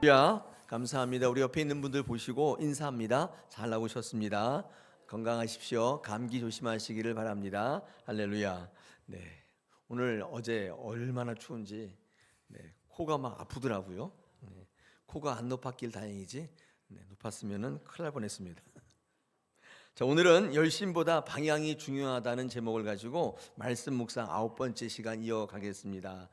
할렐루야, 감사합니다. 우리 옆에 있는 분들 보시고 인사합니다. 잘 나오셨습니다. 건강하십시오. 감기 조심하시기를 바랍니다. 할렐루야. 네, 오늘 어제 얼마나 추운지 코가 막 아프더라고요. 코가 안 높았길 다행이지. 높았으면은 큰일 날 뻔했습니다. 자, 오늘은 열심보다 방향이 중요하다는 제목을 가지고 말씀 묵상 9번째 시간 이어가겠습니다.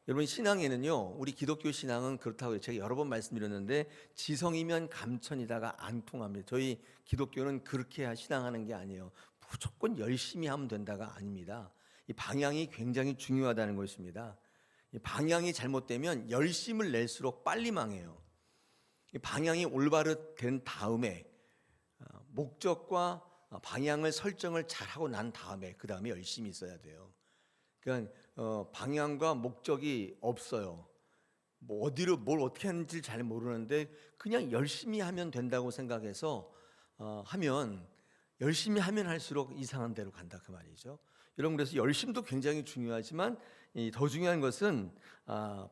여러분, 신앙에는요, 우리 기독교 신앙은 그렇다고 제가 여러 번 말씀드렸는데 지성이면 감천이다가 안 통합니다. 저희 기독교는 그렇게 신앙하는 게 아니에요. 무조건 열심히 하면 된다가 아닙니다. 이 방향이 굉장히 중요하다는 것입니다. 이 방향이 잘못되면 열심을 낼수록 빨리 망해요. 이 방향이 올바로 된 다음에 목적과 방향을 설정을 잘하고 난 다음에 그 다음에 열심히 있어야 돼요. 그러니까 방향과 목적이 없어요. 뭐 어디로 뭘 어떻게 하는지 잘 모르는데 그냥 열심히 하면 된다고 생각해서 하면 열심히 하면 할수록 이상한 데로 간다 그 말이죠. 여러분, 그래서 열심도 굉장히 중요하지만 더 중요한 것은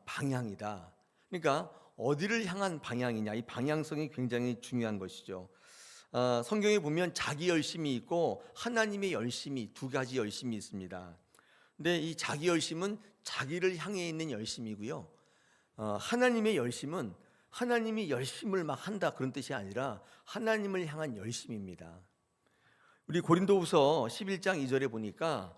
방향이다. 그러니까 어디를 향한 방향이냐, 이 방향성이 굉장히 중요한 것이죠. 성경에 보면 자기 열심이 있고 하나님의 열심이, 두 가지 열심이 있습니다. 근데 이 자기 열심은 자기를 향해 있는 열심이고요. 하나님의 열심은 하나님이 열심을 막 한다 그런 뜻이 아니라 하나님을 향한 열심입니다. 우리 고린도후서 11장 2절에 보니까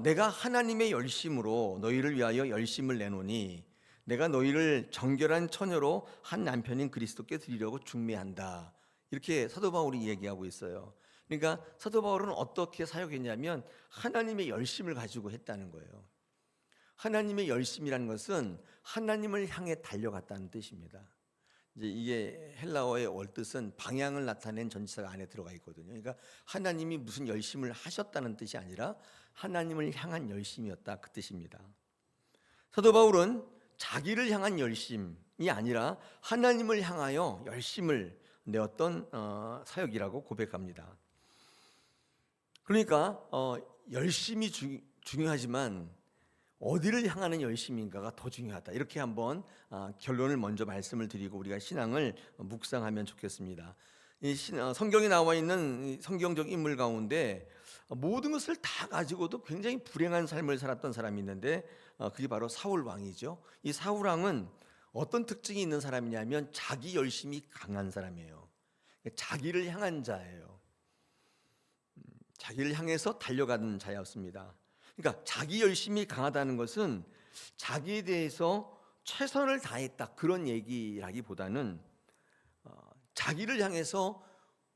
내가 하나님의 열심으로 너희를 위하여 열심을 내노니 내가 너희를 정결한 처녀로 한 남편인 그리스도께 드리려고 중매한다. 이렇게 사도 바울이 얘기하고 있어요. 그러니까 사도 바울은 어떻게 사역했냐면 하나님의 열심을 가지고 했다는 거예요. 하나님의 열심이라는 것은 하나님을 향해 달려갔다는 뜻입니다. 이제 이게 헬라어의 원뜻은 방향을 나타낸 전치사가 안에 들어가 있거든요. 그러니까 하나님이 무슨 열심을 하셨다는 뜻이 아니라 하나님을 향한 열심이었다 그 뜻입니다. 사도 바울은 자기를 향한 열심이 아니라 하나님을 향하여 열심을 내었던 사역이라고 고백합니다. 그러니까 열심이 중요하지만 어디를 향하는 열심인가가 더 중요하다. 이렇게 한번 결론을 먼저 말씀을 드리고 우리가 신앙을 묵상하면 좋겠습니다. 성경에 나와 있는 성경적 인물 가운데 모든 것을 다 가지고도 굉장히 불행한 삶을 살았던 사람이 있는데 그게 바로 사울 왕이죠. 이 사울 왕은 어떤 특징이 있는 사람이냐면 자기 열심이 강한 사람이에요. 자기를 향한 자예요. 자기를 향해서 달려가는 자였습니다. 그러니까 자기 열심이 강하다는 것은 자기에 대해서 최선을 다했다 그런 얘기라기보다는 자기를 향해서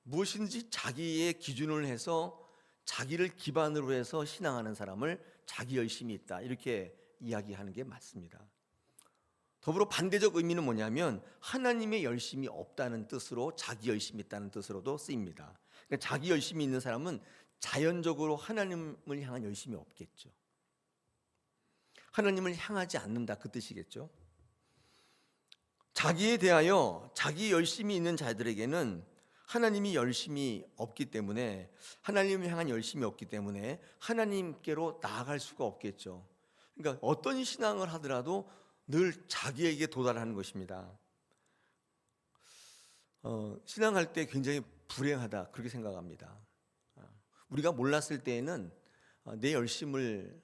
무엇인지 자기의 기준을 해서 자기를 기반으로 해서 신앙하는 사람을 자기 열심이 있다 이렇게 이야기하는 게 맞습니다. 더불어 반대적 의미는 뭐냐면 하나님의 열심이 없다는 뜻으로 자기 열심이 있다는 뜻으로도 쓰입니다. 그러니까 자기 열심이 있는 사람은 자연적으로 하나님을 향한 열심이 없겠죠. 하나님을 향하지 않는다 그 뜻이겠죠. 자기에 대하여 자기 열심이 있는 자들에게는 하나님이 열심이 없기 때문에 하나님을 향한 열심이 없기 때문에 하나님께로 나아갈 수가 없겠죠. 그러니까 어떤 신앙을 하더라도 늘 자기에게 도달하는 것입니다. 신앙할 때 굉장히 불행하다 그렇게 생각합니다. 우리가 몰랐을 때에는 내 열심을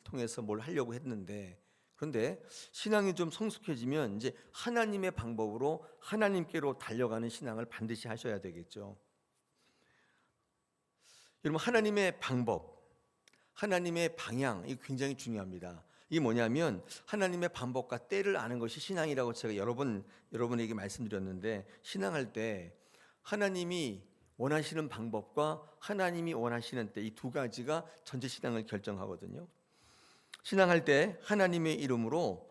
통해서 뭘 하려고 했는데 그런데 신앙이 좀 성숙해지면 이제 하나님의 방법으로 하나님께로 달려가는 신앙을 반드시 하셔야 되겠죠. 여러분, 하나님의 방법, 하나님의 방향 이 굉장히 중요합니다. 이게 뭐냐면 하나님의 방법과 때를 아는 것이 신앙이라고 제가 여러분에게 말씀드렸는데 신앙할 때 하나님이 원하시는 방법과 하나님이 원하시는 때 이 두 가지가 전체 신앙을 결정하거든요. 신앙할 때 하나님의 이름으로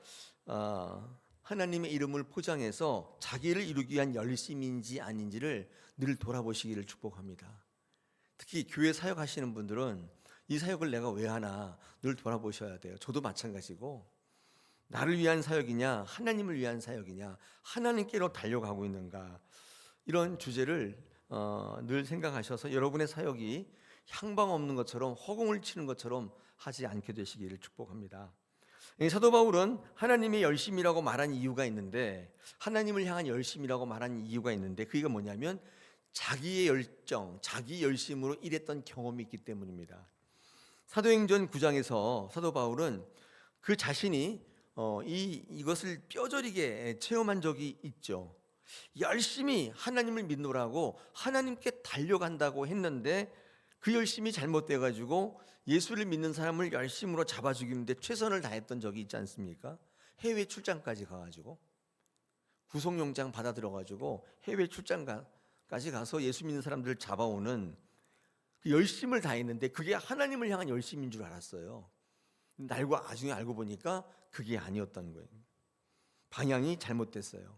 하나님의 이름을 포장해서 자기를 이루기 위한 열심인지 아닌지를 늘 돌아보시기를 축복합니다. 특히 교회 사역하시는 분들은 이 사역을 내가 왜 하나 늘 돌아보셔야 돼요. 저도 마찬가지고 나를 위한 사역이냐 하나님을 위한 사역이냐 하나님께로 달려가고 있는가 이런 주제를 늘 생각하셔서 여러분의 사역이 향방 없는 것처럼 허공을 치는 것처럼 하지 않게 되시기를 축복합니다. 이 사도 바울은 하나님의 열심이라고 말한 이유가 있는데, 하나님을 향한 열심이라고 말한 이유가 있는데, 그게 뭐냐면 자기의 열정, 자기 열심으로 일했던 경험이 있기 때문입니다. 사도행전 9장에서 사도 바울은 그 자신이 이것을 뼈저리게 체험한 적이 있죠. 열심히 하나님을 믿노라고 하나님께 달려간다고 했는데 그 열심이 잘못돼 가지고 예수를 믿는 사람을 열심으로 잡아 죽이는데 최선을 다했던 적이 있지 않습니까? 해외 출장까지 가가지고 구속영장 받아 들어가지고 해외 출장까지 가서 예수 믿는 사람들을 잡아오는 그 열심을 다했는데 그게 하나님을 향한 열심인 줄 알았어요. 나중에 알고 보니까 그게 아니었던 거예요. 방향이 잘못됐어요.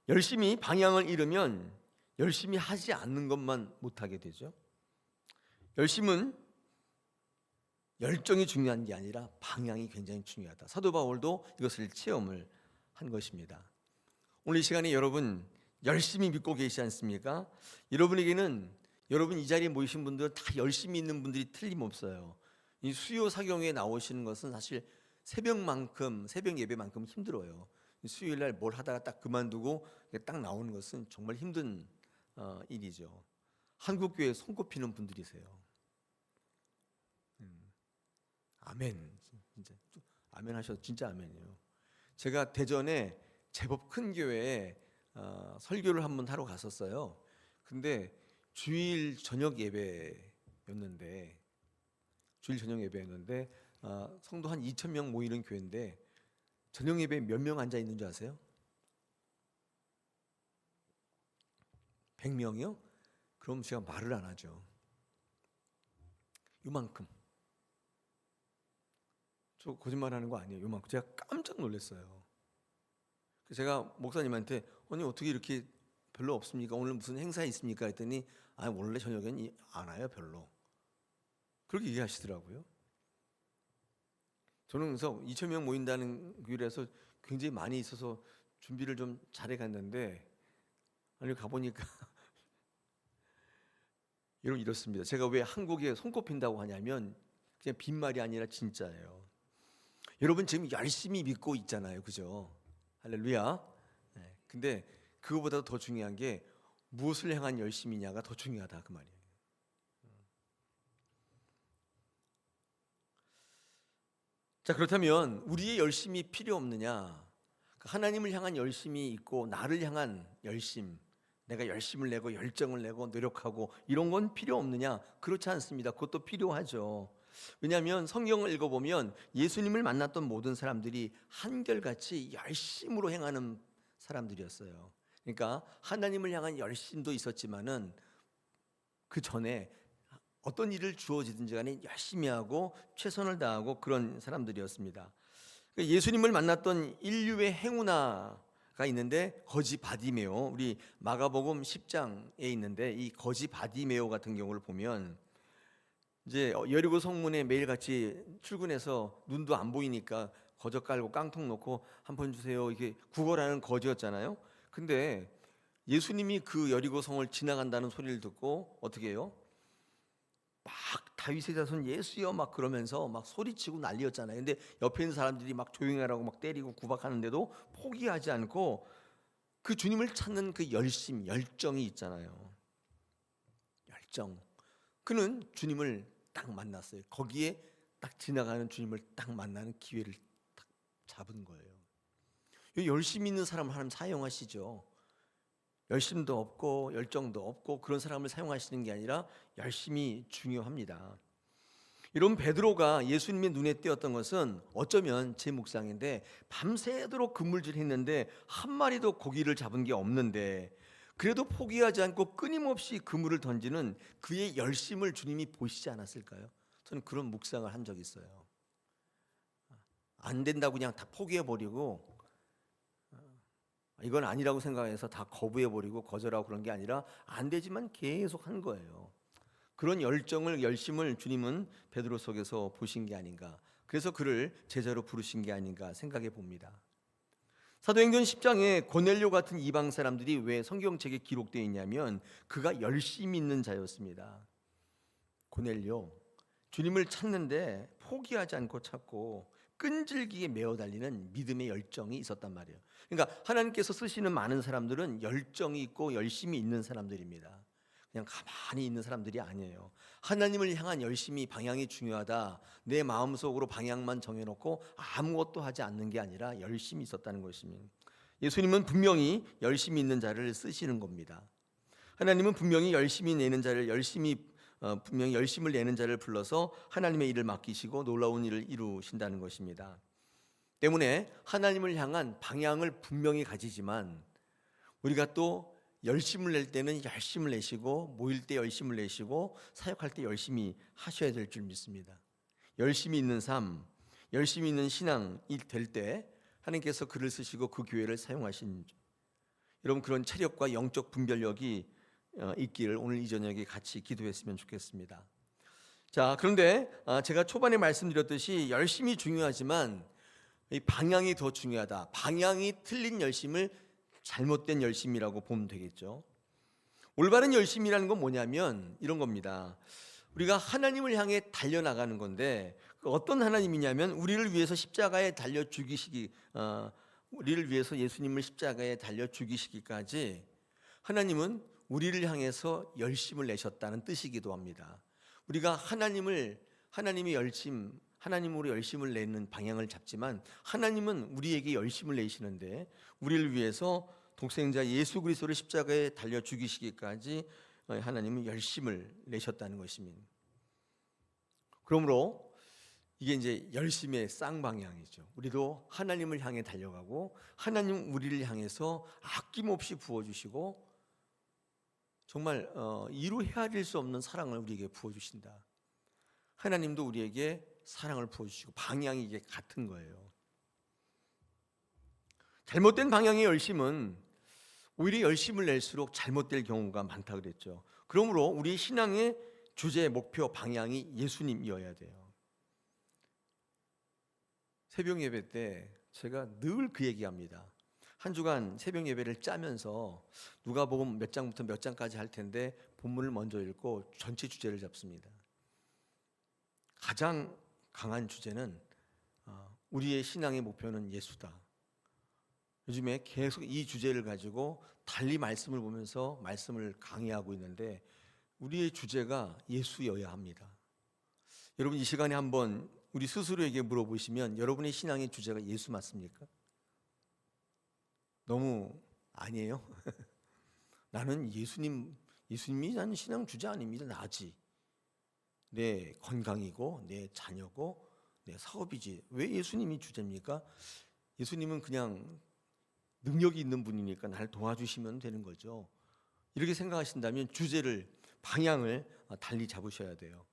열심히 방향을 잃으면 열심히 하지 않는 것만 못하게 되죠. 열심은 열정이 중요한 게 아니라 방향이 굉장히 중요하다. 사도 바울도 이것을 체험을 한 것입니다. 오늘 이 시간에 여러분 열심히 믿고 계시지 않습니까? 여러분에게는 여러분 이 자리에 모이신 분들 다 열심히 있는 분들이 틀림없어요. 이 수요 사경에 나오시는 것은 사실 새벽 예배만큼 힘들어요. 수요일 날 뭘 하다가 딱 그만두고 딱 나오는 것은 정말 힘든 일이죠. 한국 교회에 손꼽히는 분들이세요. 아멘. 진짜 아멘 하셔도 진짜 아멘이에요. 제가 대전에 제법 큰 교회에 설교를 한번 하러 갔었어요. 근데 주일 저녁 예배였는데 성도 한 2,000명 모이는 교회인데 저녁 예배에 몇 명 앉아 있는 줄 아세요? 100명이요? 그럼 제가 말을 안 하죠. 요만큼. 저 거짓말하는 거 아니에요. 요만큼. 제가 깜짝 놀랐어요. 제가 목사님한테 아니 어떻게 이렇게 별로 없습니까? 오늘 무슨 행사 있습니까? 했더니 원래 저녁엔 안 와요 별로. 그렇게 얘기하시더라고요. 저는 그래서 2,000명 모인다는 교회라서 굉장히 많이 있어서 준비를 좀 잘해 갔는데 아니 가보니까 여러분 이렇습니다. 제가 왜 한국에 손꼽힌다고 하냐면 그냥 빈말이 아니라 진짜예요. 여러분 지금 열심히 믿고 있잖아요. 그죠? 할렐루야. 네. 근데 그거보다 더 중요한 게 무엇을 향한 열심이냐가 더 중요하다 그 말이에요. 자, 그렇다면 우리의 열심이 필요 없느냐? 하나님을 향한 열심이 있고 나를 향한 열심, 내가 열심을 내고 열정을 내고 노력하고 이런 건 필요 없느냐? 그렇지 않습니다. 그것도 필요하죠. 왜냐하면 성경을 읽어보면 예수님을 만났던 모든 사람들이 한결같이 열심으로 행하는 사람들이었어요. 그러니까 하나님을 향한 열심도 있었지만은 그 전에 어떤 일을 주어지든지 간에 열심히 하고 최선을 다하고 그런 사람들이었습니다. 예수님을 만났던 인류의 행운아가 있는데 거지 바디메오, 우리 마가복음 10장에 있는데 이 거지 바디메오 같은 경우를 보면 이제 여리고 성문에 매일같이 출근해서 눈도 안 보이니까 거저 깔고 깡통 놓고 한 번 주세요 이게 구걸하는 거지였잖아요. 근데 예수님이 그 여리고 성을 지나간다는 소리를 듣고 어떻게 해요? 막 다윗의 자손 예수여 막 그러면서 막 소리치고 난리였잖아요. 근데 옆에 있는 사람들이 막 조용히 하라고 막 때리고 구박하는데도 포기하지 않고 그 주님을 찾는 그 열정이 있잖아요. 열정. 그는 주님을 딱 만났어요. 거기에 딱 지나가는 주님을 딱 만나는 기회를 딱 잡은 거예요. 열심히 있는 사람을 하나님 사용하시죠. 열심도 없고 열정도 없고 그런 사람을 사용하시는 게 아니라 열심이 중요합니다. 이런 베드로가 예수님의 눈에 띄었던 것은 어쩌면 제 묵상인데 밤새도록 그물질했는데 한 마리도 고기를 잡은 게 없는데 그래도 포기하지 않고 끊임없이 그물을 던지는 그의 열심을 주님이 보시지 않았을까요? 저는 그런 묵상을 한 적이 있어요. 안 된다고 그냥 다 포기해버리고 이건 아니라고 생각해서 다 거부해버리고 거절하고 그런 게 아니라 안 되지만 계속 한 거예요. 그런 열심을 주님은 베드로 속에서 보신 게 아닌가. 그래서 그를 제자로 부르신 게 아닌가 생각해 봅니다. 사도행전 10장에 고넬료 같은 이방 사람들이 왜 성경책에 기록되어 있냐면 그가 열심히 있는 자였습니다. 고넬료 주님을 찾는데 포기하지 않고 찾고 끈질기게 메어 달리는 믿음의 열정이 있었단 말이에요. 그러니까 하나님께서 쓰시는 많은 사람들은 열정이 있고 열심이 있는 사람들입니다. 그냥 가만히 있는 사람들이 아니에요. 하나님을 향한 열심이, 방향이 중요하다. 내 마음속으로 방향만 정해놓고 아무것도 하지 않는 게 아니라 열심이 있었다는 것입니다. 예수님은 분명히 열심히 있는 자를 쓰시는 겁니다. 하나님은 분명히 열심히 내는 자를 분명히 열심을 내는 자를 불러서 하나님의 일을 맡기시고 놀라운 일을 이루신다는 것입니다. 때문에 하나님을 향한 방향을 분명히 가지지만 우리가 또 열심을 낼 때는 열심을 내시고 모일 때 열심을 내시고 사역할 때 열심히 하셔야 될 줄 믿습니다. 열심히 있는 삶, 열심히 있는 신앙이 될 때 하나님께서 그를 쓰시고 그 교회를 사용하신, 여러분 그런 체력과 영적 분별력이 있기를 오늘 이 저녁에 같이 기도했으면 좋겠습니다. 자, 그런데 제가 초반에 말씀드렸듯이 열심이 중요하지만 이 방향이 더 중요하다. 방향이 틀린 열심을 잘못된 열심이라고 보면 되겠죠. 올바른 열심이라는 건 뭐냐면 이런 겁니다. 우리가 하나님을 향해 달려나가는 건데 어떤 하나님이냐면 우리를 위해서 십자가에 달려 죽이시기, 우리를 위해서 예수님을 십자가에 달려 죽이시기까지 하나님은 우리를 향해서 열심을 내셨다는 뜻이기도 합니다. 우리가 하나님으로 열심을 내는 방향을 잡지만 하나님은 우리에게 열심을 내시는데 우리를 위해서 독생자 예수 그리스도를 십자가에 달려 죽이시기까지 하나님은 열심을 내셨다는 것입니다. 그러므로 이게 이제 열심의 쌍방향이죠. 우리도 하나님을 향해 달려가고 하나님 우리를 향해서 아낌없이 부어주시고 정말 이루 헤아릴 수 없는 사랑을 우리에게 부어주신다. 하나님도 우리에게 사랑을 부어주시고 방향이 이게 같은 거예요. 잘못된 방향의 열심은 오히려 열심을 낼수록 잘못될 경우가 많다 그랬죠. 그러므로 우리 신앙의 주제, 목표, 방향이 예수님이어야 돼요. 새벽 예배 때 제가 늘 그 얘기합니다. 한 주간 새벽 예배를 짜면서 누가복음 몇 장부터 몇 장까지 할 텐데 본문을 먼저 읽고 전체 주제를 잡습니다. 가장 강한 주제는 우리의 신앙의 목표는 예수다. 요즘에 계속 이 주제를 가지고 달리 말씀을 보면서 말씀을 강의하고 있는데 우리의 주제가 예수여야 합니다. 여러분 이 시간에 한번 우리 스스로에게 물어보시면 여러분의 신앙의 주제가 예수 맞습니까? 너무 아니에요? 나는 예수님이 나는 신앙 주제 아닙니다. 나지. 내 건강이고 내 자녀고 내 사업이지. 왜 예수님이 주제입니까? 예수님은 그냥 능력이 있는 분이니까 나를 도와주시면 되는 거죠. 이렇게 생각하신다면 주제를, 방향을 달리 잡으셔야 돼요.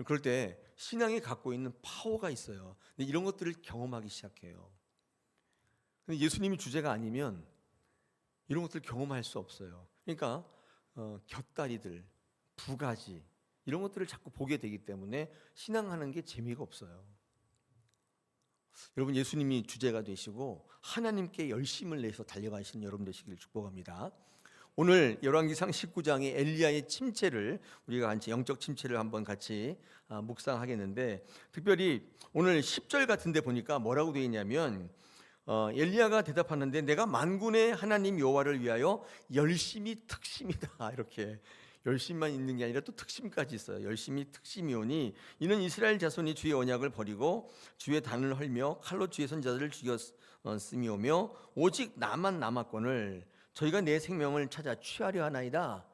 그럴 때 신앙이 갖고 있는 파워가 있어요. 근데 이런 것들을 경험하기 시작해요. 근데 예수님이 주제가 아니면 이런 것들을 경험할 수 없어요. 그러니까 곁다리들, 부가지 이런 것들을 자꾸 보게 되기 때문에 신앙하는 게 재미가 없어요. 여러분 예수님이 주제가 되시고 하나님께 열심을 내서 달려가시는 여러분 되시기를 축복합니다. 오늘 열왕기상 19장의 엘리야의 침체를 우리가 같이 영적 침체를 한번 같이 묵상하겠는데 특별히 오늘 10절 같은 데 보니까 뭐라고 되어 있냐면 엘리야가 대답하는데 내가 만군의 하나님 여호와를 위하여 열심히 특심이다. 이렇게 열심만 있는 게 아니라 또 특심까지 있어요. 열심히 특심이오니 이는 이스라엘 자손이 주의 언약을 버리고 주의 단을 헐며 칼로 주의 선자들을 죽였음이오며 오직 나만 남았거늘 저희가 내 생명을 찾아 취하려 하나이다.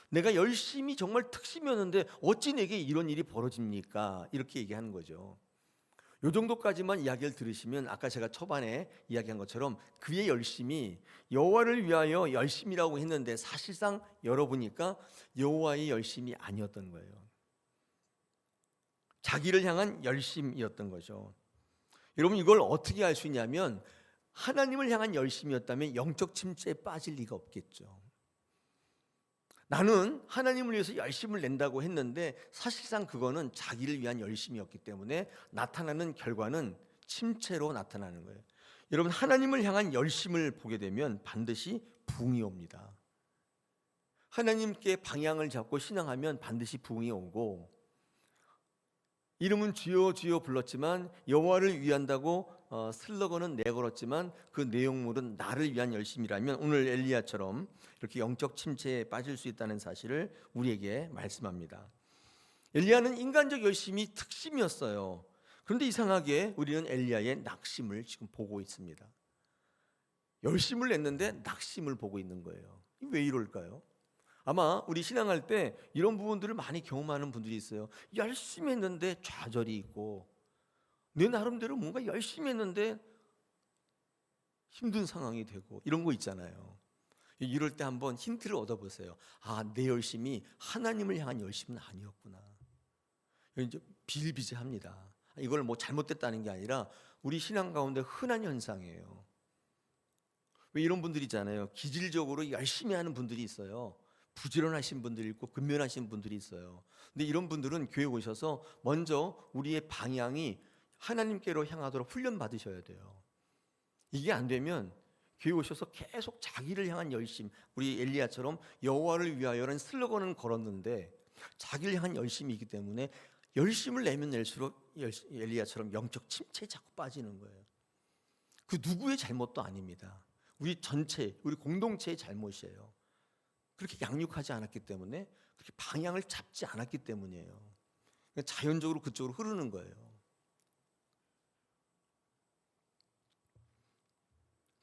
내가 열심히 정말 특심이었는데 어찌 내게 이런 일이 벌어집니까? 이렇게 얘기하는 거죠. 요 정도까지만 이야기를 들으시면 아까 제가 초반에 이야기한 것처럼 그의 열심이 여호와를 위하여 열심이라고 했는데 사실상 열어보니까 여호와의 열심이 아니었던 거예요. 자기를 향한 열심이었던 거죠. 여러분 이걸 어떻게 알 수 있냐면 하나님을 향한 열심이었다면 영적 침체에 빠질 리가 없겠죠. 나는 하나님을 위해서 열심을 낸다고 했는데 사실상 그거는 자기를 위한 열심이었기 때문에 나타나는 결과는 침체로 나타나는 거예요. 여러분 하나님을 향한 열심을 보게 되면 반드시 부흥이 옵니다. 하나님께 방향을 잡고 신앙하면 반드시 부흥이 오고 이름은 주여 주여 불렀지만 여호와를 위한다고 슬로건은 내걸었지만 그 내용물은 나를 위한 열심이라면 오늘 엘리야처럼 이렇게 영적 침체에 빠질 수 있다는 사실을 우리에게 말씀합니다. 엘리야는 인간적 열심이 특심이었어요. 그런데 이상하게 우리는 엘리야의 낙심을 지금 보고 있습니다. 열심을 냈는데 낙심을 보고 있는 거예요. 왜 이럴까요? 아마 우리 신앙할 때 이런 부분들을 많이 경험하는 분들이 있어요. 열심히 했는데 좌절이 있고, 내 나름대로 뭔가 열심히 했는데 힘든 상황이 되고, 이런 거 있잖아요. 이럴 때 한번 힌트를 얻어보세요. 아, 내 열심이 하나님을 향한 열심은 아니었구나. 이제 비일비재합니다. 이걸 뭐 잘못됐다는 게 아니라 우리 신앙 가운데 흔한 현상이에요. 왜 이런 분들이 있잖아요. 기질적으로 열심히 하는 분들이 있어요. 부지런하신 분들이 있고 근면하신 분들이 있어요. 근데 이런 분들은 교회 오셔서 먼저 우리의 방향이 하나님께로 향하도록 훈련 받으셔야 돼요. 이게 안 되면 교회 오셔서 계속 자기를 향한 열심, 우리 엘리야처럼 여호와를 위하여라는 슬로건은 걸었는데 자기를 향한 열심이 있기 때문에 열심을 내면 낼수록 엘리야처럼 영적 침체에 자꾸 빠지는 거예요. 그 누구의 잘못도 아닙니다. 우리 전체, 우리 공동체의 잘못이에요. 그렇게 양육하지 않았기 때문에, 그렇게 방향을 잡지 않았기 때문이에요. 자연적으로 그쪽으로 흐르는 거예요.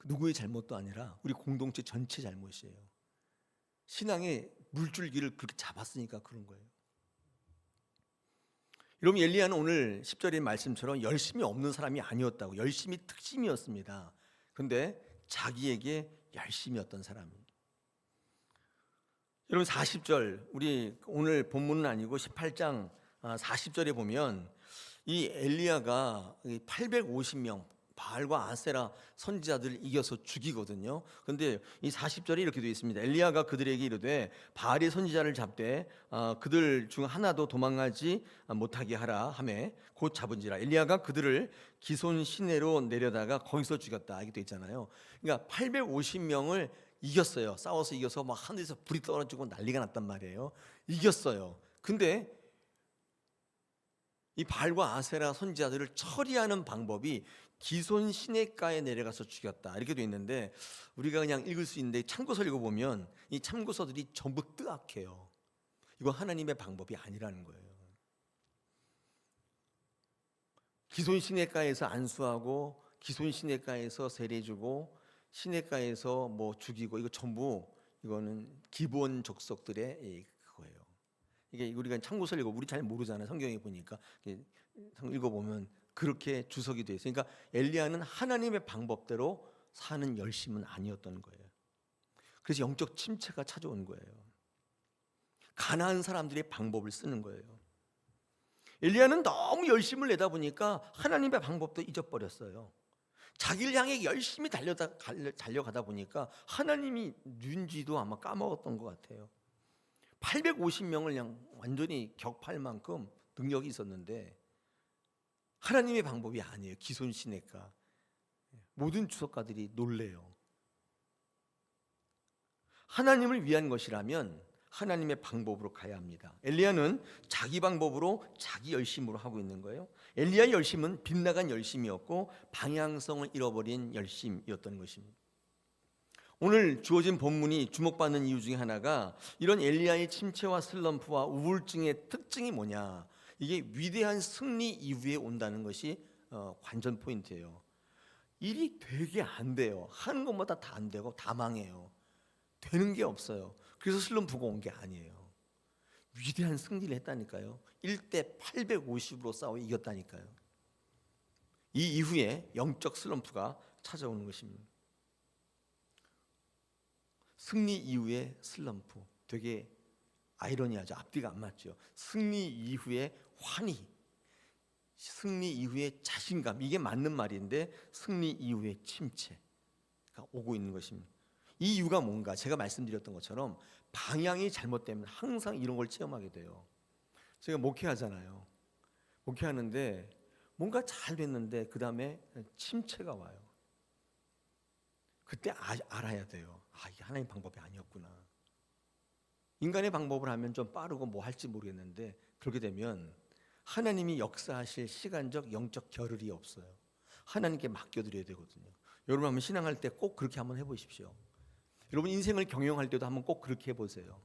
누구의 잘못도 아니라 우리 공동체 전체 잘못이에요. 신앙의 물줄기를 그렇게 잡았으니까 그런 거예요. 여러분, 엘리야는 오늘 10절의 말씀처럼 열심이 없는 사람이 아니었다고, 열심이 특심이었습니다. 그런데 자기에게 열심이었던 사람입니다. 여러분, 40절, 우리 오늘 본문은 아니고 18장 40절에 보면 이 엘리야가 850명 바알과 아세라 선지자들을 이겨서 죽이거든요. 그런데 이 40절에 이렇게 되어 있습니다. 엘리야가 그들에게 이르되 바알의 선지자를 잡되 그들 중 하나도 도망하지 못하게 하라 하매 곧 잡은지라. 엘리야가 그들을 기손 시내로 내려다가 거기서 죽였다. 이렇게 되어 있잖아요. 그러니까 850명을 이겼어요. 싸워서 이겨서 막 하늘에서 불이 떨어지고 난리가 났단 말이에요. 이겼어요. 근데 이 바알과 아세라 선지자들을 처리하는 방법이 기손 시내가에 내려가서 죽였다, 이렇게 돼 있는데 우리가 그냥 읽을 수 있는데 참고서 읽어보면 이 참고서들이 전부 뜨악해요. 이거 하나님의 방법이 아니라는 거예요. 기손 시내가에서 안수하고 기손 시내가에서 세례주고 시내가에서 뭐 죽이고, 이거 전부 이거는 기본 족속들의 그거예요. 이게 우리가 참고서 읽어, 우리 잘 모르잖아요. 성경에 보니까 읽어보면 그렇게 주석이 되어 있어요. 그러니까 엘리야는 하나님의 방법대로 사는 열심은 아니었던 거예요. 그래서 영적 침체가 찾아온 거예요. 가난한 사람들의 방법을 쓰는 거예요. 엘리야는 너무 열심을 내다 보니까 하나님의 방법도 잊어버렸어요. 자기를 향해 열심히 달려가다 보니까 하나님이 누군지도 아마 까먹었던 것 같아요. 850명을 그냥 완전히 격파할 만큼 능력이 있었는데 하나님의 방법이 아니에요. 기손 시내가. 모든 주석가들이 놀래요. 하나님을 위한 것이라면 하나님의 방법으로 가야 합니다. 엘리야는 자기 방법으로 자기 열심으로 하고 있는 거예요. 엘리야의 열심은 빗나간 열심이었고 방향성을 잃어버린 열심이었던 것입니다. 오늘 주어진 본문이 주목받는 이유 중에 하나가 이런 엘리야의 침체와 슬럼프와 우울증의 특징이 뭐냐, 이게 위대한 승리 이후에 온다는 것이 관전 포인트예요. 일이 되게 안 돼요. 하는 것마다 다 안 되고 다 망해요. 되는 게 없어요. 그래서 슬럼프가 온 게 아니에요. 위대한 승리를 했다니까요. 1대 850으로 싸워 이겼다니까요. 이 이후에 영적 슬럼프가 찾아오는 것입니다. 승리 이후의 슬럼프, 되게 아이러니하죠. 앞뒤가 안 맞죠. 승리 이후의 환희, 승리 이후의 자신감, 이게 맞는 말인데 승리 이후의 침체가 오고 있는 것입니다. 이 이유가 뭔가, 제가 말씀드렸던 것처럼 방향이 잘못되면 항상 이런 걸 체험하게 돼요. 제가 목회하잖아요. 목회하는데 뭔가 잘 됐는데 그 다음에 침체가 와요. 그때 알아야 돼요. 이게 하나님 방법이 아니었구나. 인간의 방법을 하면 좀 빠르고 뭐 할지 모르겠는데 그렇게 되면 하나님이 역사하실 시간적 영적 겨를이 없어요. 하나님께 맡겨드려야 되거든요. 여러분 한번 신앙할 때 꼭 그렇게 한번 해보십시오. 여러분 인생을 경영할 때도 한번 꼭 그렇게 해보세요.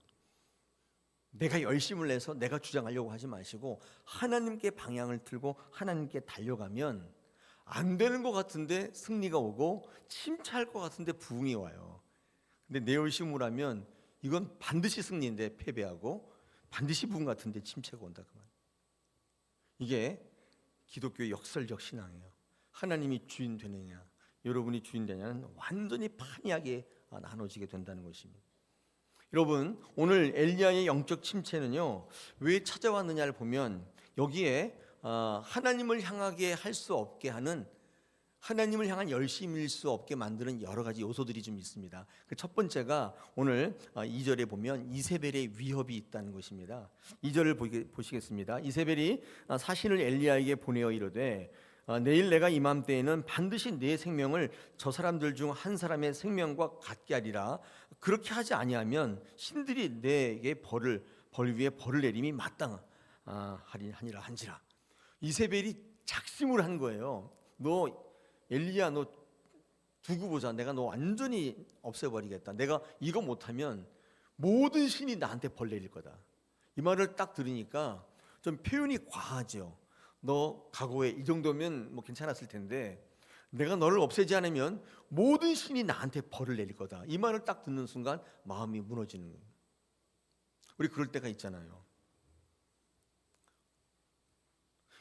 내가 열심을 내서 내가 주장하려고 하지 마시고 하나님께 방향을 틀고 하나님께 달려가면 안 되는 것 같은데 승리가 오고 침체할 것 같은데 부흥이 와요. 근데 내 열심을 하면 이건 반드시 승리인데 패배하고 반드시 부흥 같은데 침체가 온다 그 말. 이게 기독교의 역설적 신앙이에요. 하나님이 주인 되느냐 여러분이 주인 되냐는 완전히 판이하게 나눠지게 된다는 것입니다. 여러분 오늘 엘리야의 영적 침체는요 왜 찾아왔느냐를 보면 여기에 하나님을 향하게 할 수 없게 하는 하나님을 향한 열심일 수 없게 만드는 여러 가지 요소들이 좀 있습니다. 그 첫 번째가 오늘 2절에 보면 이세벨의 위협이 있다는 것입니다. 2절을 보시겠습니다. 이세벨이 사신을 엘리야에게 보내어 이르되 내일 내가 이맘때에는 반드시 내 생명을 저 사람들 중 한 사람의 생명과 같게 하리라. 그렇게 하지 아니하면 신들이 내게 벌 위에 벌을 내림이 마땅하니라 한지라. 이세벨이 작심을 한 거예요. 너 엘리야 너 두고 보자. 내가 너 완전히 없애버리겠다. 내가 이거 못하면 모든 신이 나한테 벌 내릴 거다. 이 말을 딱 들으니까 좀 표현이 과하죠. 너 각오해. 이 정도면 뭐 괜찮았을 텐데 내가 너를 없애지 않으면 모든 신이 나한테 벌을 내릴 거다. 이 말을 딱 듣는 순간 마음이 무너지는 거예요. 우리 그럴 때가 있잖아요.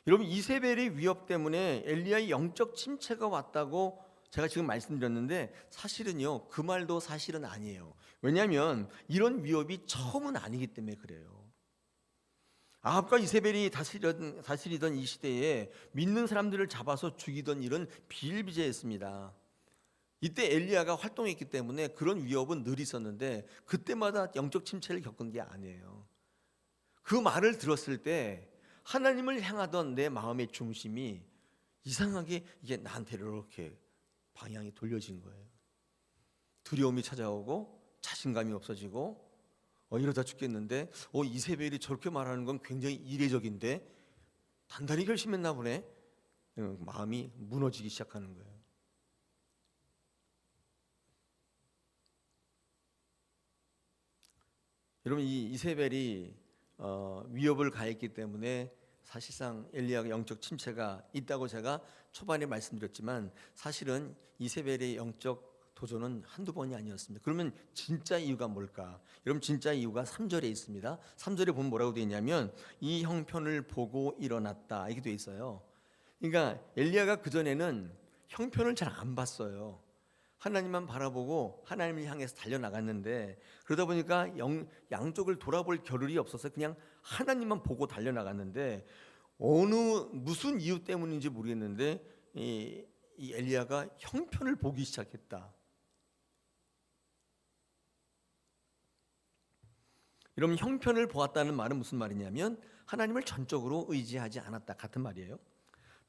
여러분 이세벨의 위협 때문에 엘리야의 영적 침체가 왔다고 제가 지금 말씀드렸는데 사실은요 그 말도 사실은 아니에요. 왜냐하면 이런 위협이 처음은 아니기 때문에 그래요. 아합과 이세벨이 다스리던 이 시대에 믿는 사람들을 잡아서 죽이던 일은 비일비재했습니다. 이때 엘리야가 활동했기 때문에 그런 위협은 늘 있었는데 그때마다 영적 침체를 겪은 게 아니에요. 그 말을 들었을 때 하나님을 향하던 내 마음의 중심이 이상하게 이게 나한테 이렇게 방향이 돌려진 거예요. 두려움이 찾아오고 자신감이 없어지고 이러다 죽겠는데 이세벨이 저렇게 말하는 건 굉장히 이례적인데 단단히 결심했나 보네. 마음이 무너지기 시작하는 거예요. 여러분 이 이세벨이 위협을 가했기 때문에 사실상 엘리야가 영적 침체가 있다고 제가 초반에 말씀드렸지만 사실은 이세벨의 영적 도전은 한두 번이 아니었습니다. 그러면 진짜 이유가 뭘까? 여러분 진짜 이유가 3절에 있습니다. 3절에 보면 뭐라고 되어 있냐면 이 형편을 보고 일어났다 이렇게 되어 있어요. 그러니까 엘리야가 그전에는 형편을 잘 안 봤어요. 하나님만 바라보고 하나님을 향해서 달려나갔는데 그러다 보니까 양쪽을 돌아볼 겨를이 없어서 그냥 하나님만 보고 달려나갔는데 무슨 이유 때문인지 모르겠는데 이 엘리야가 형편을 보기 시작했다. 여러분 형편을 보았다는 말은 무슨 말이냐면 하나님을 전적으로 의지하지 않았다 같은 말이에요.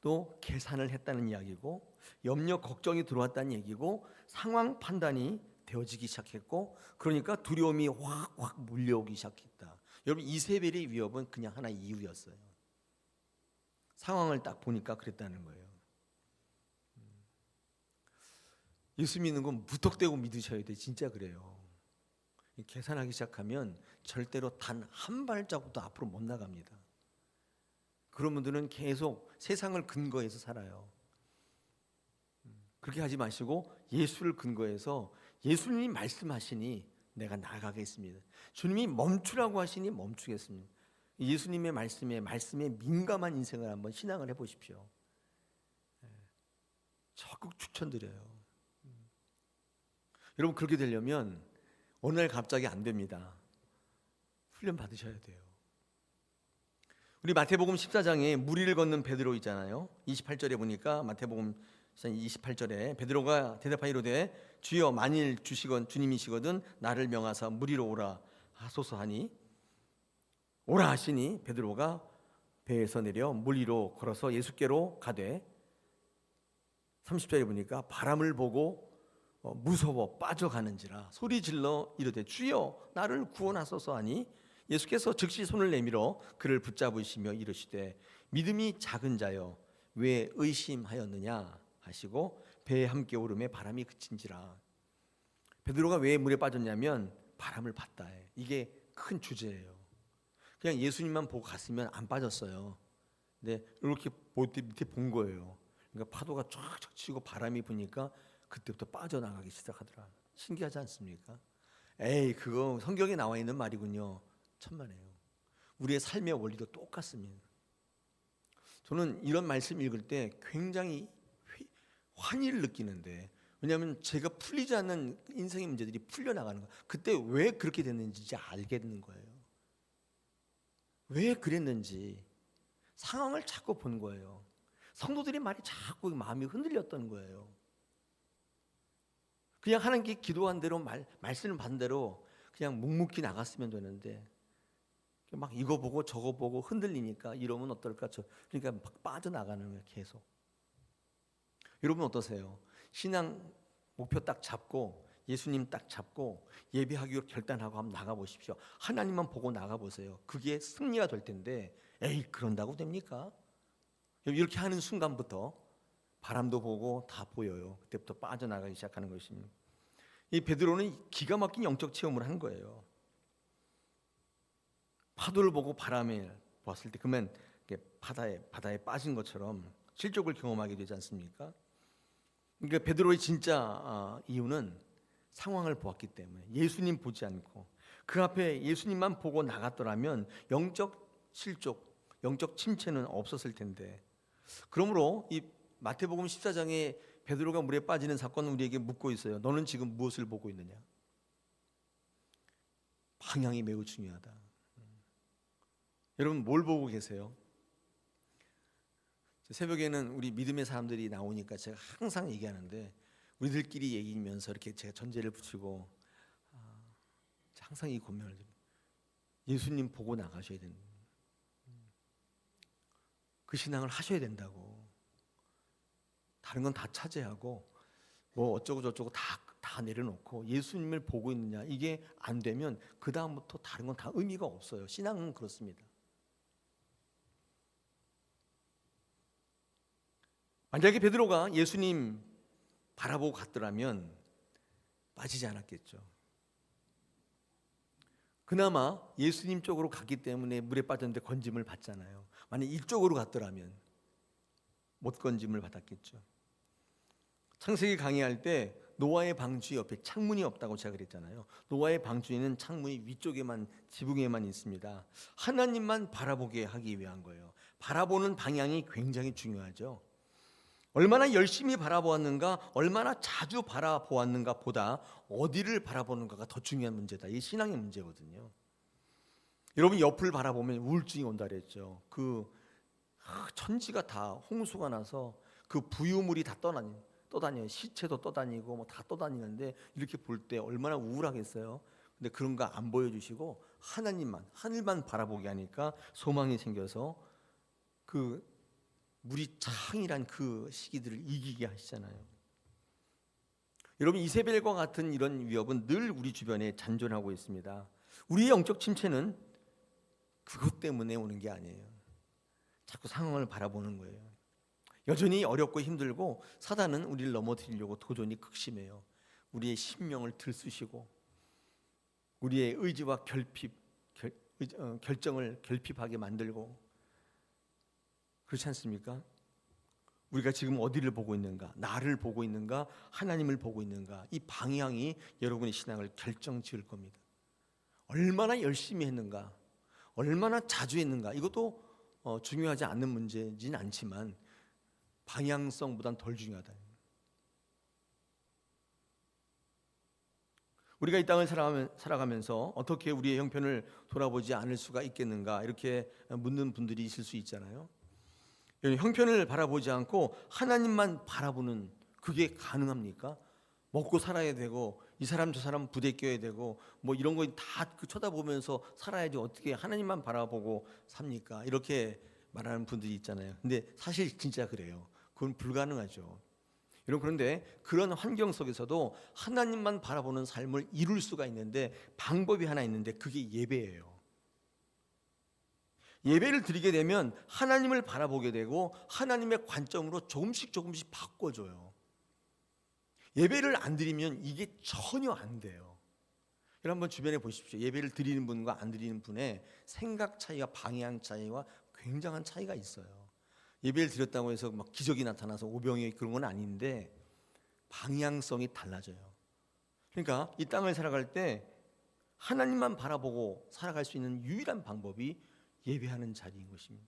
또 계산을 했다는 이야기고 염려 걱정이 들어왔다는 얘기고 상황 판단이 되어지기 시작했고 그러니까 두려움이 확 몰려오기 시작했다. 여러분 이세벨의 위협은 그냥 하나의 이유였어요. 상황을 딱 보니까 그랬다는 거예요. 예수 믿는 건 무턱대고 믿으셔야 돼. 진짜 그래요. 계산하기 시작하면 절대로 단 한 발자국도 앞으로 못 나갑니다. 그런 분들은 계속 세상을 근거해서 살아요. 그렇게 하지 마시고 예수를 근거해서 예수님이 말씀하시니 내가 나아가겠습니다. 주님이 멈추라고 하시니 멈추겠습니다. 예수님의 말씀에 민감한 인생을 한번 신앙을 해보십시오. 적극 추천드려요. 여러분 그렇게 되려면 어느 날 갑자기 안 됩니다. 훈련 받으셔야 돼요. 우리 마태복음 14장에 무리를 걷는 베드로 있잖아요. 28절에 보니까 마태복음 28절에 베드로가 대답하이로되 주여 만일 주님이시거든 나를 명하사 무리로 오라 하소서 하니 오라 하시니 베드로가 배에서 내려 물 위로 걸어서 예수께로 가되 30절에 보니까 바람을 보고 무서워 빠져가는지라 소리 질러 이르되 주여 나를 구원하소서 하니 예수께서 즉시 손을 내밀어 그를 붙잡으시며 이르시되 믿음이 작은 자여 왜 의심하였느냐 하시고 배에 함께 오름에 바람이 그친지라. 베드로가 왜 물에 빠졌냐면 바람을 봤다 해. 이게 큰 주제예요. 그냥 예수님만 보고 갔으면 안 빠졌어요. 근데 이렇게 밑에 본 거예요. 그러니까 파도가 쫙쫙 치고 바람이 부니까 그때부터 빠져나가기 시작하더라. 신기하지 않습니까? 에이, 그거 성경에 나와 있는 말이군요. 천만에요. 우리의 삶의 원리도 똑같습니다. 저는 이런 말씀 읽을 때 굉장히 환희를 느끼는데, 왜냐하면 제가 풀리지 않는 인생의 문제들이 풀려나가는 거예요. 그때 왜 그렇게 됐는지 이제 알게 되는 거예요. 왜 그랬는지 상황을 자꾸 본 거예요. 성도들의 말이 자꾸 마음이 흔들렸던 거예요. 그냥 하나님께 기도한 대로 말씀을 받은 대로 그냥 묵묵히 나갔으면 되는데 막 이거 보고 저거 보고 흔들리니까 이러면 어떨까? 그러니까 막 빠져나가는 거예요. 계속. 여러분 어떠세요? 신앙 목표 딱 잡고 예수님 딱 잡고 예배하기로 결단하고 한번 나가보십시오. 하나님만 보고 나가보세요. 그게 승리가 될 텐데 에이 그런다고 됩니까? 이렇게 하는 순간부터 바람도 보고 다 보여요. 그때부터 빠져나가기 시작하는 것입니다. 이 베드로는 기가 막힌 영적 체험을 한 거예요. 파도를 보고 바람을 보았을 때 그러면 바다에 빠진 것처럼 실족을 경험하게 되지 않습니까? 그러니까 베드로의 진짜 이유는 상황을 보았기 때문에 예수님 보지 않고 그 앞에 예수님만 보고 나갔더라면 영적 실족, 영적 침체는 없었을 텐데 그러므로 이 마태복음 14장에 베드로가 물에 빠지는 사건은 우리에게 묻고 있어요. 너는 지금 무엇을 보고 있느냐? 방향이 매우 중요하다. 여러분 뭘 보고 계세요? 새벽에는 우리 믿음의 사람들이 나오니까 제가 항상 얘기하는데 우리들끼리 얘기면서 이렇게 제가 전제를 붙이고 항상 이 고민을 예수님 보고 나가셔야 된다. 그 신앙을 하셔야 된다고. 다른 건 다 차지하고 뭐 어쩌고 저쩌고 다 내려놓고 예수님을 보고 있느냐 이게 안 되면 그 다음부터 다른 건 다 의미가 없어요. 신앙은 그렇습니다. 만약에 베드로가 예수님 바라보고 갔더라면 빠지지 않았겠죠. 그나마 예수님 쪽으로 갔기 때문에 물에 빠졌는데 건짐을 받잖아요. 만약 이쪽으로 갔더라면 못 건짐을 받았겠죠. 창세기 강의할 때 노아의 방주 옆에 창문이 없다고 제가 그랬잖아요. 노아의 방주에는 창문이 위쪽에만 지붕에만 있습니다. 하나님만 바라보게 하기 위한 거예요. 바라보는 방향이 굉장히 중요하죠. 얼마나 열심히 바라보았는가, 얼마나 자주 바라보았는가 보다 어디를 바라보는가가 더 중요한 문제다. 이게 신앙의 문제거든요. 여러분 옆을 바라보면 우울증이 온다 그랬죠. 천지가 다 홍수가 나서 그 부유물이 다 떠다녀요. 시체도 떠다니고 뭐 다 떠다니는데 이렇게 볼 때 얼마나 우울하겠어요. 근데 그런 거 안 보여주시고 하나님만, 하늘만 바라보게 하니까 소망이 생겨서 그 물이 창이란 그 시기들을 이기게 하시잖아요. 여러분 이세벨과 같은 이런 위협은 늘 우리 주변에 잔존하고 있습니다. 우리의 영적 침체는 그것 때문에 오는 게 아니에요. 자꾸 상황을 바라보는 거예요. 여전히 어렵고 힘들고 사단은 우리를 넘어뜨리려고 도전이 극심해요. 우리의 심령을 들쑤시고 우리의 의지와 결정을 결핍하게 만들고 그렇지 않습니까? 우리가 지금 어디를 보고 있는가? 나를 보고 있는가? 하나님을 보고 있는가? 이 방향이 여러분의 신앙을 결정지을 겁니다. 얼마나 열심히 했는가? 얼마나 자주 했는가? 이것도 중요하지 않는 문제진 않지만 방향성보단 덜 중요하다. 우리가 이 땅을 살아가면서 어떻게 우리의 형편을 돌아보지 않을 수가 있겠는가? 이렇게 묻는 분들이 있을 수 있잖아요. 형편을 바라보지 않고 하나님만 바라보는 그게 가능합니까? 먹고 살아야 되고 이 사람 저 사람 부대껴야 되고 뭐 이런 거 다 쳐다보면서 살아야지 어떻게 하나님만 바라보고 삽니까? 이렇게 말하는 분들이 있잖아요. 근데 사실 진짜 그래요. 그건 불가능하죠. 여러분 그런데 그런 환경 속에서도 하나님만 바라보는 삶을 이룰 수가 있는데 방법이 하나 있는데 그게 예배예요. 예배를 드리게 되면 하나님을 바라보게 되고 하나님의 관점으로 조금씩 바꿔줘요. 예배를 안 드리면 이게 전혀 안 돼요. 여러분 한번 주변에 보십시오. 예배를 드리는 분과 안 드리는 분의 생각 차이와 방향 차이와 굉장한 차이가 있어요. 예배를 드렸다고 해서 막 기적이 나타나서 오병이 그런 건 아닌데 방향성이 달라져요. 그러니까 이 땅을 살아갈 때 하나님만 바라보고 살아갈 수 있는 유일한 방법이 예배하는 자리인 것입니다.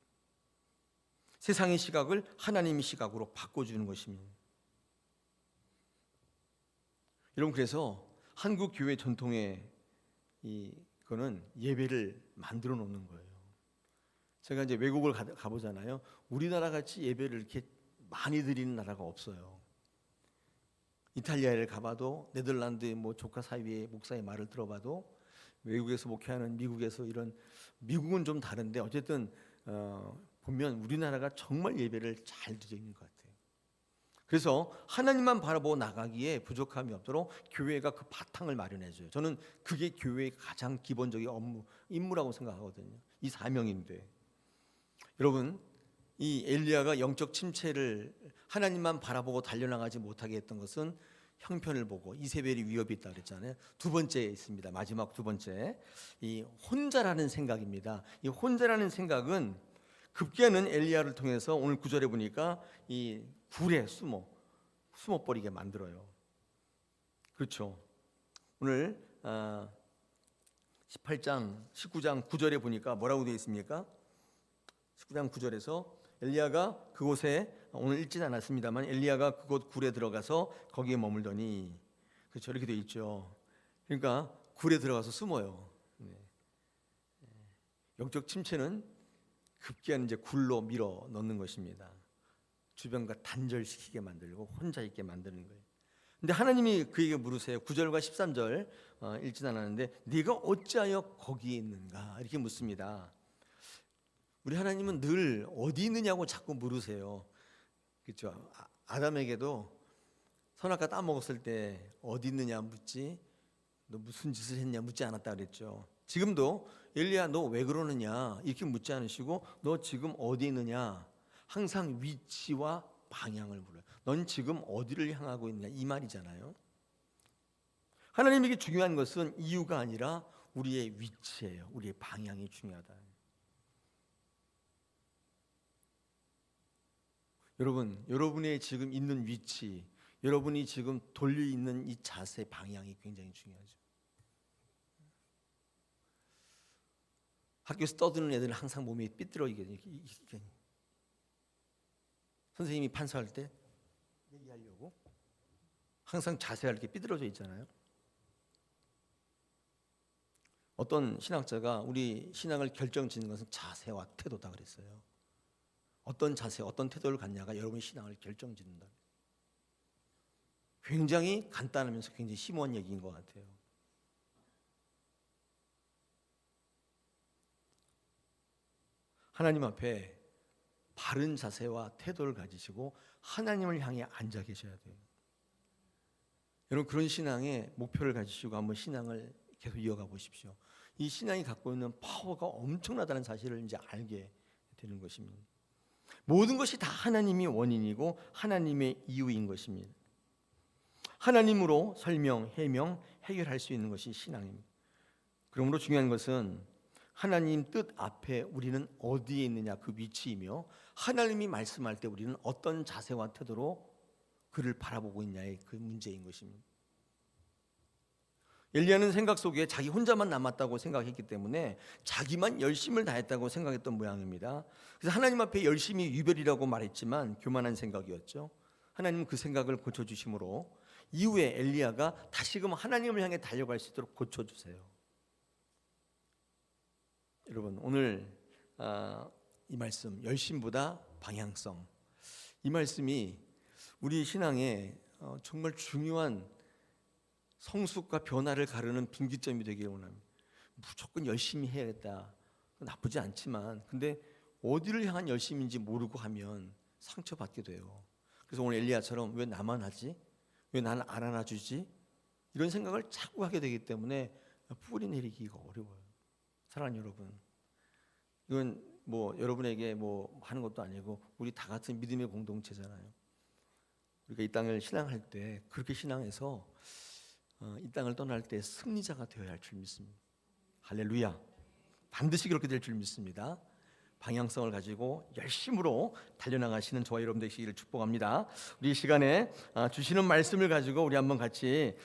세상의 시각을 하나님의 시각으로 바꿔주는 것입니다. 여러분, 그래서 한국 교회 전통의 이거는 예배를 만들어 놓는 거예요. 제가 이제 외국을 가보잖아요. 우리나라 같이 예배를 이렇게 많이 드리는 나라가 없어요. 이탈리아를 가봐도 네덜란드의 뭐 조카 사이의 목사의 말을 들어봐도 외국에서 목회하는 미국에서 이런 미국은 좀 다른데 어쨌든 보면 우리나라가 정말 예배를 잘 드리는 것 같아요. 그래서 하나님만 바라보고 나가기에 부족함이 없도록 교회가 그 바탕을 마련해줘요. 저는 그게 교회의 가장 기본적인 임무라고 생각하거든요. 이 사명인데 여러분, 이 엘리야가 영적 침체를 하나님만 바라보고 달려나가지 못하게 했던 것은 형편을 보고 이세벨이 위협이 있다 그랬잖아요. 두 번째에 있습니다. 마지막 두 번째, 이 혼자라는 생각입니다. 이 혼자라는 생각은 급기야는 엘리야를 통해서 오늘 9절에 보니까 이 굴에 숨어버리게 만들어요. 그렇죠. 오늘 18장 19장 9절에 보니까 뭐라고 되어 있습니까? 19장 9절에서 엘리야가 그곳에, 오늘 읽지는 않았습니다만 엘리야가 그곳 굴에 들어가서 거기에 머물더니, 그렇죠, 이렇게 되어 있죠. 그러니까 굴에 들어가서 숨어요. 영적 침체는 급기야는 이제 굴로 밀어 넣는 것입니다. 주변과 단절시키게 만들고 혼자 있게 만드는 거예요. 근데 하나님이 그에게 물으세요. 9절과 13절 읽진 않았는데 네가 어찌하여 거기에 있는가 이렇게 묻습니다. 우리 하나님은 늘 어디 있느냐고 자꾸 물으세요. 그렇죠? 아담에게도 선악과 따먹었을 때 어디 있느냐 묻지, 너 무슨 짓을 했냐 묻지 않았다 그랬죠. 지금도 엘리야 너 왜 그러느냐 이렇게 묻지 않으시고 너 지금 어디 있느냐, 항상 위치와 방향을 물어요. 넌 지금 어디를 향하고 있느냐 이 말이잖아요. 하나님에게 중요한 것은 이유가 아니라 우리의 위치예요. 우리의 방향이 중요하다. 여러분, 여러분의 지금 있는 위치, 여러분이 지금 돌려 있는 이 자세 방향이 굉장히 중요하죠. 학교에서 떠드는 애들은 항상 몸이 삐뚤어지게, 선생님이 판사할 때 얘기하려고 항상 자세가 이렇게 삐뚤어져 있잖아요. 어떤 신학자가 우리 신앙을 결정짓는 것은 자세와 태도다 그랬어요. 어떤 자세, 어떤 태도를 갖냐가 여러분의 신앙을 결정짓는다. 굉장히 간단하면서 굉장히 심오한 얘기인 것 같아요. 하나님 앞에 바른 자세와 태도를 가지시고 하나님을 향해 앉아 계셔야 돼요. 여러분, 그런 신앙의 목표를 가지시고 한번 신앙을 계속 이어가 보십시오. 이 신앙이 갖고 있는 파워가 엄청나다는 사실을 이제 알게 되는 것입니다. 모든 것이 다 하나님이 원인이고 하나님의 이유인 것입니다. 하나님으로 설명, 해명, 해결할 수 있는 것이 신앙입니다. 그러므로 중요한 것은 하나님 뜻 앞에 우리는 어디에 있느냐 그 위치이며 하나님이 말씀할 때 우리는 어떤 자세와 태도로 그를 바라보고 있냐의 그 문제인 것입니다. 엘리야는 생각 속에 자기 혼자만 남았다고 생각했기 때문에 자기만 열심을 다했다고 생각했던 모양입니다. 그래서 하나님 앞에 열심히 유별이라고 말했지만 교만한 생각이었죠. 하나님은 그 생각을 고쳐주심으로 이후에 엘리야가 다시금 하나님을 향해 달려갈 수 있도록 고쳐주세요. 여러분, 오늘 이 말씀 열심보다 방향성, 이 말씀이 우리 신앙에 정말 중요한 성숙과 변화를 가르는 분기점이 되기를 원합니다. 무조건 열심히 해야겠다, 나쁘지 않지만 근데 어디를 향한 열심인지 모르고 하면 상처받게 돼요. 그래서 오늘 엘리야처럼 왜 나만 하지? 왜 나는 안 안아주지? 이런 생각을 자꾸 하게 되기 때문에 뿌리 내리기가 어려워요. 사랑하는 여러분, 이건 뭐 여러분에게 뭐 하는 것도 아니고 우리 다 같은 믿음의 공동체잖아요. 우리가 이 땅을 신앙할 때 그렇게 신앙해서 이 땅을 떠날 때 승리자가 되어야 할 줄 믿습니다. 할렐루야. 반드시 그렇게 될 줄 믿습니다. 방향성을 가지고 열심으로 달려나가시는 저와 여러분 되시기를 축복합니다. 우리 이 시간에 주시는 말씀을 가지고 우리 한번 같이